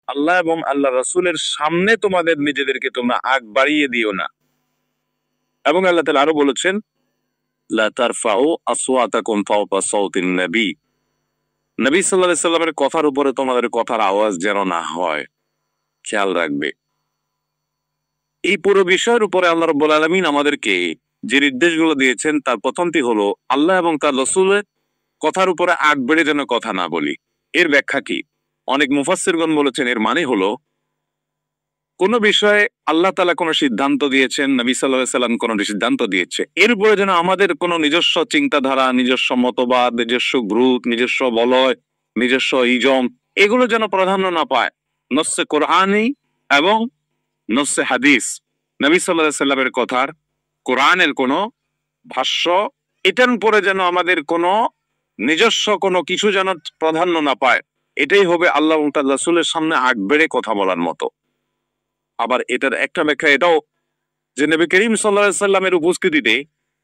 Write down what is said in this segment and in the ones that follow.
আল্লাহ এবং আল্লাহ রাসূলের সামনে তোমাদের নিজেদেরকে তোমরা আগ বাড়িয়ে দিও না। এবং আল্লাহ তাআলা আরো বলেছেন, লা তারফাউ আসওয়াতাকুম ফাওকা সাওতিন নবী, নবী সাল্লাল্লাহু আলাইহি সাল্লামের কথার উপরে তোমাদের কথার আওয়াজ যেন না হয়, খেয়াল রাখবে। এই পুরো বিষয়ের উপরে আল্লাহ রাব্বুল আলামিন আমাদেরকে যে নির্দেশগুলো দিয়েছেন তার প্রথমটি হলো আল্লাহ এবং তার রাসূলের কথার উপরে আগ বেড়ে যেন কথা না বলি। এর ব্যাখ্যা কি? অনেক মুফাসসিরগণ বলেছেন এর মানে হলো কোন বিষয়ে আল্লাহ তাআলা কোন সিদ্ধান্ত দিয়েছেন, নবী সাল্লাল্লাহু আলাইহি সাল্লাম কোন সিদ্ধান্ত দিয়েছে, এর উপরে যেন আমাদের কোন নিজস্ব চিন্তাধারা, নিজস্ব মতবাদ, নিজস্ব গ্রুপ, নিজস্ব বলয়, নিজস্ব ইজম এগুলো যেন প্রাধান্য না পায়। নসে কোরআনী এবং নসে হাদিস, নবী সাল্লাল্লাহু আলাইহি সাল্লামের কথার কোরআনের কোন ভাষ্য, এটার উপরে যেন আমাদের কোন নিজস্ব কোনো কিছু যেন প্রাধান্য না পায়। এটাই হবে আল্লাহ এবং তার রাসূলের সামনে আগ বেড়ে কথা বলার মতো। আবার এটার একটা ব্যাখ্যা এটাও যে নবী করিম সাল্লাল্লাহু আলাইহি সাল্লামের উপস্থিতিতে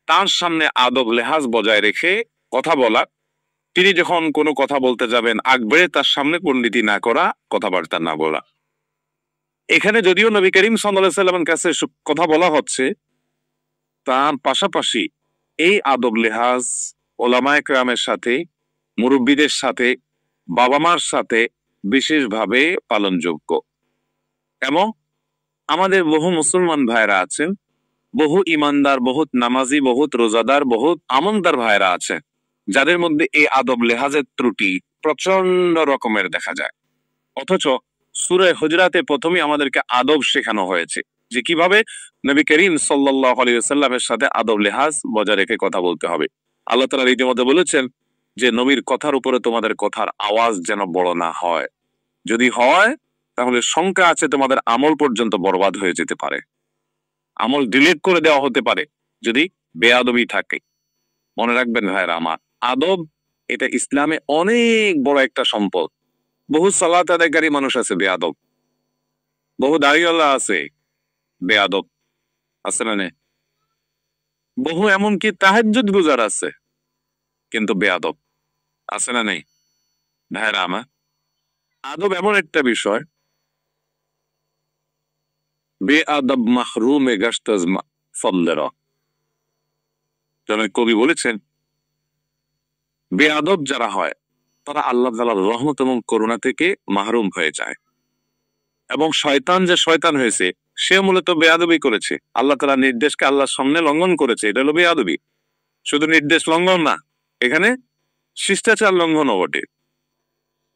তার সামনে আদব লেহাজ বজায় রেখে কথা বলা, তিনি যখন কোনো কথা বলতে যাবেন আগ বেড়ে তার সামনে পণ্ডিতি না করা, কথাবার্তা না বলা। এখানে যদিও নবী করিম সাল্লাল্লাহু আলাইহি সাল্লামের কাছে কথা বলা হচ্ছে, তার পাশাপাশি এই আদব লেহাজ ওলামায়ে কেরামের সাথে, মুরব্বীদের সাথে, বাবা মার সাথে বিশেষভাবে পালনযোগ্য। এবং আমাদের বহু মুসলমান ভাইরা আছেন, বহু ইমানদার, বহুত নামাজি, বহুত রোজাদার, বহুত আমলদার ভাইরা আছে যাদের মধ্যে এই আদব লেহাজের ত্রুটি প্রচন্ড রকমের দেখা যায়। অথচ সূরা হুজরাতে প্রথমেই আমাদেরকে আদব শেখানো হয়েছে যে কিভাবে নবী করিম সাল্লাল্লাহু আলাইহি ওয়াসাল্লামের সাথে আদব লেহাজ বজায় রেখে কথা বলতে হবে। আল্লাহ তাআলা রীতিমতো বলেছেন যে নবীর কথার উপরে তোমাদের কথার আওয়াজ যেন বড় না হয়, যদি হয় তাহলে শঙ্কা আছে তোমাদের আমল পর্যন্ত বরবাদ হয়ে যেতে পারে, আমল ডিলিট করে দেওয়া হতে পারে যদি বেয়াদবি থাকে। মনে রাখবেন ভাইরা আমার, আদব এটা ইসলামে অনেক বড় একটা সম্পদ। বহু সালাত আদায়কারী মানুষ আছে বেয়াদব, বহু দাড়িওয়ালা আছে বেয়াদব, আছে না? বহু এমনকি তাহাজ্জুদ গুজার আছে কিন্তু বেয়াদব, আছে না নেই? ভাইরা আমার, আদব এমন একটা বিষয়, বেআদব মাহরুমে গাশতাজ ফদলেরা। কবি বলেছেন বেআদব যারা হয় তারা আল্লাহ তাআলার রহমত এবং করুণা থেকে মাহরুম হয়ে যায়। এবং শয়তান যে শয়তান হয়েছে সে মূলত বেয়াদবি করেছে, আল্লাহ তাআলার নির্দেশকে আল্লাহর সামনে লঙ্ঘন করেছে, এটা হলো বেয়াদবি। শুধু নির্দেশ লঙ্ঘন না, এখানে শিষ্টাচার লঙ্ঘনও বটে,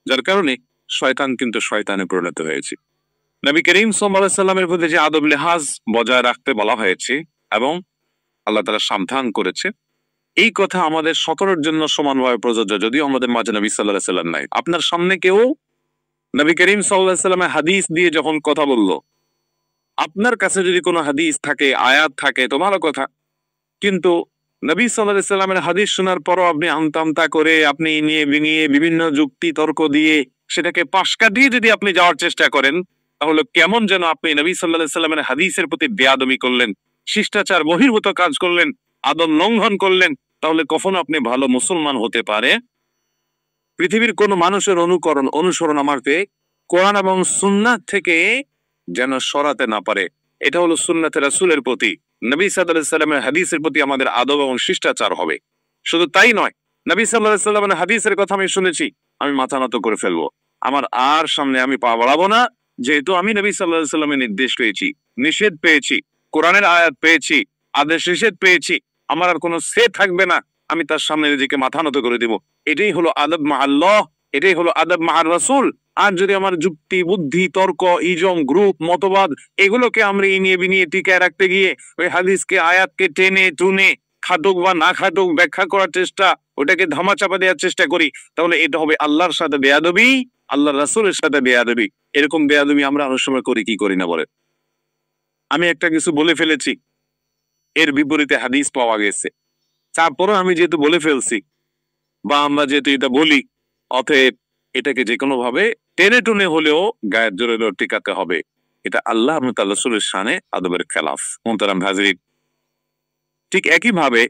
যার কারণে শয়তান কিন্তু শয়তানে পরিণত হয়েছে। নবী করিম সাল্লাল্লাহু আলাইহি সাল্লামের প্রতি যে আদব লেহাজ বজায় রাখতে বলা হয়েছে এবং আল্লাহ তাআলা সাবধান করেছে, এই কথা আমাদের সকলের জন্য সমানভাবে প্রযোজ্য, যদিও আমাদের মাঝে নবী সাল্লাল্লাহু আলাইহি সাল্লাম নাই। আপনার সামনে কেউ নবী করিম সাল্লাল্লাহু আলাইহি সাল্লামের হাদিস দিয়ে যখন কথা বলল, আপনার কাছে যদি কোনো হাদিস থাকে, আয়াত থাকে তো ভালো কথা, কিন্তু নবী সাল্লাল্লাহু আলাইহি সাল্লামের হাদিস শোনার পরও আপনি আমতা আমতা করে, আপনি নিয়ে বিনিয়ে বিভিন্ন যুক্তি তর্ক দিয়ে সেটাকে পাশ কাটিয়ে যদি আপনি যাওয়ার চেষ্টা করেন, তাহলে কেমন যেন আপনি নবী সাল্লাল্লাহু আলাইহি সাল্লামের হাদিসের প্রতি বেয়াদবি করলেন, শিষ্টাচার বহির্ভূত কাজ করলেন, আদব লঙ্ঘন করলেন। তাহলে কখনো আপনি ভালো মুসলমান হতে পারে পৃথিবীর কোন মানুষের অনুসরণ আমাকে কোরআন এবং সুন্নাত থেকে যেন সরাতে না পারে। এটা হলো সুন্নাতে রাসূলের প্রতি, নবী সাল্লাল্লাহু আলাইহি সাল্লামের হাদিসের প্রতি আমাদের আদব এবং শিষ্টাচার হবে। শুধু তাই নয়, নবী সাল্লাল্লাহু আলাইহি সাল্লামের হাদিসের কথা আমি শুনেছি, আমি মাথা নত করে ফেলবো, আমার আর সামনে আমি পা বাড়াবো না, যেহেতু আমি নবী সাল্লাল্লাহু আলাইহি সাল্লামের নির্দেশ পেয়েছি, নিষেধ পেয়েছি, কোরআনের আয়াত পেয়েছি, আদেশ নিষেধ পেয়েছি, আমার আর কোনো সে থাকবে না, আমি তার সামনে নিজেকে মাথা নত করে দিব। এটাই হলো আদব মা আল্লাহ, এটাই হলো আদব মা রাসূল। আর যদি আমার যুক্তি, বুদ্ধি, তর্ক, ইজম, গ্রুপ, মতবাদ এগুলোকে আমরা ইনিয়ে বিনিয়ে টিকায় রাখতে গিয়ে ওই হাদিসকে আয়াতকে টেনে টুনে খাটুক বা না খাটুক ব্যাখ্যা করার চেষ্টা, ওটাকে ধামাচাপা দেওয়ার চেষ্টা করি, তাহলে এটা হবে আল্লাহর সাথে বেয়াদবি, আল্লাহ রাসূলের সাথে বেয়াদবি। এরকম বেয়াদবি আমরা অনেক সময় করি কি করি না বলে? আমি একটা কিছু বলে ফেলেছি, এর বিপরীতে হাদিস পাওয়া গেছে, তারপরও আমি যেহেতু বলে ফেলছি বা আমরা যেহেতু এটা বলি, অতএব এটাকে যে কোনো ভাবে টেনে টুনে হলেও গায়ের জোরে টিকাতে হবে। এটা আল্লাহ এবং তার রাসূলের শানে আদবের খেলাফ। মুহতারাম হাজরিন, ঠিক একই ভাবে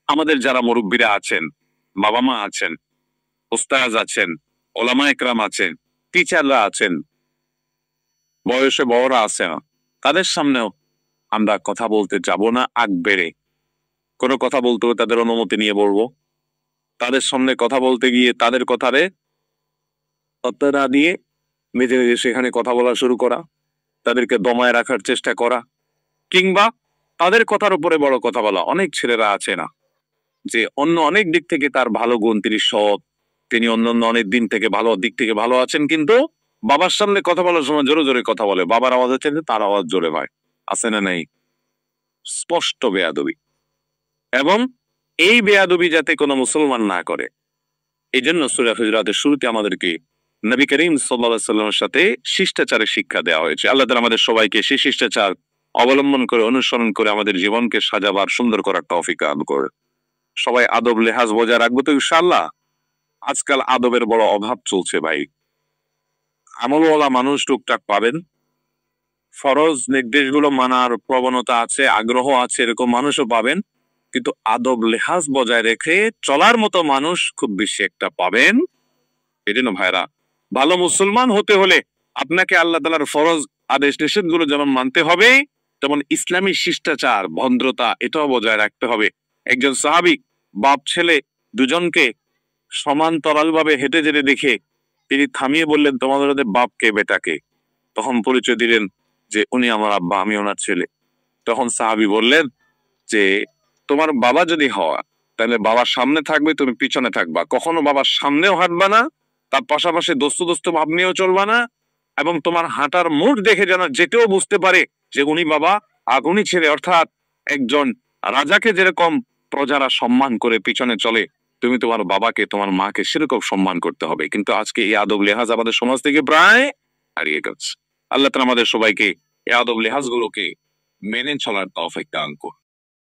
আমাদের যারা মুরব্বীরা আছেন, বাবা মা আছেন, উস্তাজ আছেন, ওলামা একরাম আছেন, টিচাররা আছেন, বয়সে বড়রা আছে, তাদের সামনেও আমরা কথা বলতে যাব না আগ বেড়ে। কোনো কথা বলতে হবে তাদের অনুমতি নিয়ে বলবো। তাদের সামনে কথা বলতে গিয়ে তাদের কথারে পাত্তা না দিয়ে নিজে নিজে সেখানে কথা বলা শুরু করা, তাদেরকে দমায় রাখার চেষ্টা করা, কিংবা তাদের কথার উপরে বড় কথা বলা। অনেক ছেলেরা আছে না যে অন্য অনেক দিক থেকে তার ভালো গুণ, তিনি সৎ, তিনি অন্যান্য অনেক দিন থেকে ভালো দিক থেকে ভালো আছেন, কিন্তু বাবার সামনে কথা বলার সময় জোরে জোরে কথা বলে, বাবার আওয়াজ আছে তার আওয়াজ জোরে হয়, আছে না নাই? স্পষ্ট বেয়াদবি। এবং এই বেয়াদবি যাতে কোনো মুসলমান না করে, এই জন্য সূরা হুজুরাতের শুরুতে আমাদেরকে নবী করিম সাল্লাল্লাহু আলাইহি ওয়াসাল্লামের সাথে শিষ্টাচারের শিক্ষা দেওয়া হয়েছে। আল্লাহ তাআলা আমাদের সবাইকে সেই শিষ্টাচার অবলম্বন করে, অনুসরণ করে আমাদের জীবনকে সাজাবার, সুন্দর করার তৌফিক দান করে। সবাই আদব লেহাজ বজায় রাখবো তো ইনশাআল্লাহ। আজকাল আদবের বড় অভাব চলছে ভাই। আমলওয়ালা মানুষ টুকটাক পাবেন, ফরজ নির্দেশগুলো মানার প্রবণতা আছে, আগ্রহ আছে, এরকম মানুষও পাবেন, কিন্তু আদব লেহাজ বজায় রেখে চলার মতো মানুষ খুব বেশি একটা পাবেন। এই জন্য ভাইরা, ভালো মুসলমান হতে হলে আপনাকে আল্লাহ তাআলার ফরজ আদেশ নিষেধ গুলো যেমন মানতে হবে, তেমন ইসলামী শিষ্টাচার, ভদ্রতা এটাও বজায় রাখতে হবে। একজন সাহাবী বাপ ছেলে দুজনকে সমান্তরাল ভাবে হেঁটে যেতে দেখে তিনি থামিয়ে বললেন, তোমাদের বাপকে বেটাকে? তখন পরিচয় দিলেন যে উনি আমার আব্বা, আমি ওনার ছেলে। তখন সাহাবী বললেন যে তোমার বাবা যদি হওয়া, তাহলে বাবার সামনে থাকবে, তুমি পিছনে থাকবা, কখনো বাবার সামনেও হাঁটবা না, তার পাশাপাশি দোস্ত দোস্ত ভাব নিয়েও চলবা না, এবং তোমার হাঁটার মুড দেখে যেন যেটাও বুঝতে পারে যে উনি বাবা আর উনি ছেলে। অর্থাৎ একজন রাজাকে যেরকম প্রজারা সম্মান করে পিছনে চলে, তুমি তোমার বাবাকে, তোমার মাকে সেরকম সম্মান করতে হবে। কিন্তু আজকে এই আদব লেহাজ আমাদের সমাজ থেকে প্রায় হারিয়ে গেছে। আল্লাহ তাআলা আমাদের সবাইকে এই আদব লেহাজ গুলোকে মেনে চলার তৌফিক দান করুন।